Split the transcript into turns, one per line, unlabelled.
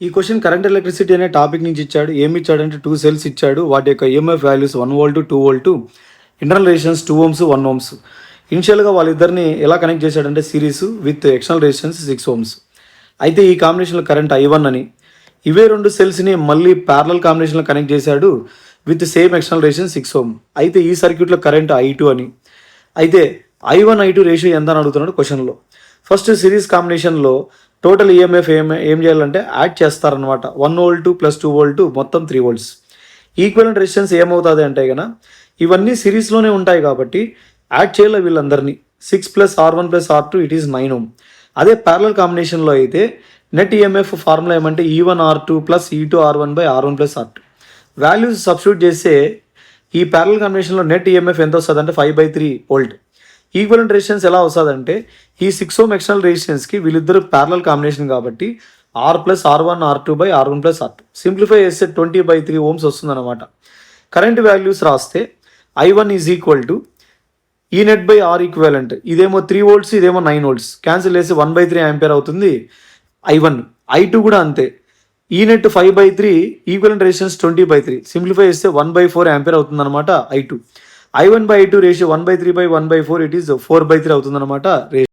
ఈ question current electricity అనే topic నుంచి ఇచ్చాడు. ఏమి ఇచ్చాడంటే 2 సెల్స్ ఇచ్చాడు. వాటి యొక్క EMF values 1 volt 2 volt, internal resistance 2 ohms 1 ohms. ఇనిషియల్గా వాళ్ళిద్దరిని ఎలా కనెక్ట్ చేశాడంటే series with external resistance 6 ohms. అయితే ఈ కాంబినేషన్లో కరెంట్ I1 అని, ఇవే 2 సెల్స్ని మళ్ళీ ప్యారలల్ కాంబినేషన్లో కనెక్ట్ చేశాడు with same external resistance 6 ohm. అయితే ఈ సర్క్యూట్లో కరెంట్ I2 అని. అయితే I1 I2 రేషియో ఎంత అని అడుగుతున్నాడు క్వశ్చన్లో. ఫస్ట్ సిరీస్ కాంబినేషన్లో టోటల్ ఈఎంఎఫ్ ఏం చేయాలంటే యాడ్ చేస్తారనమాట. 1 వోల్ట్ ప్లస్ 2 వోల్ట్ మొత్తం 3 volts. ఈక్వలెంట్ రెసిస్టెన్స్ ఏమవుతుంది అంటే కనుక ఇవన్నీ సిరీస్లోనే ఉంటాయి కాబట్టి యాడ్ చేయాలి వీళ్ళందరినీ. 6 + R1 + R2 it is 9 ohm. అదే ప్యారలల్ కాంబినేషన్లో అయితే నెట్ ఈఎంఎఫ్ ఫార్ములా ఏమంటే E1R2 + E2R1/R1 + R2. Values substitute చేస్తే ఈ ప్యారలల్ కాంబినేషన్లో నెట్ ఈఎంఎఫ్ ఎంత వస్తుంది అంటే 5/3 వోల్ట్. ఈక్వలెంట్ రెసిస్టెన్స్ ఎలా వస్తుందంటే ఈ 6 ohm ఎక్స్టర్నల్ రెసిస్టెన్స్కి వీళ్ళిద్దరు ప్యారలల్ కాంబినేషన్ కాబట్టి R + R1 R2/R1 + R2. Simplify చేస్తే 20/3 ohms వస్తుందన్నమాట. కరెంట్ వాల్యూస్ రాస్తే I1 = ఈ నెట్/R ఈక్వలెంట్. ఇదేమో 3 volts, ఇదేమో 9 volts. క్యాన్సిల్ చేసి 1/3 ఆంపియర్ అవుతుంది I1. I2 కూడా అంతే. ఈ నెట్ 5/3, ఈక్వలెంట్ రెసిస్టెన్స్ 20/3. సింప్లిఫై చేస్తే 1/4 ఆంపియర్ అవుతుంది అనమాట I2. I1/I2 ratio 1/3/1/4 it is 4/3 అవుతుంది అనమాట రేషియో.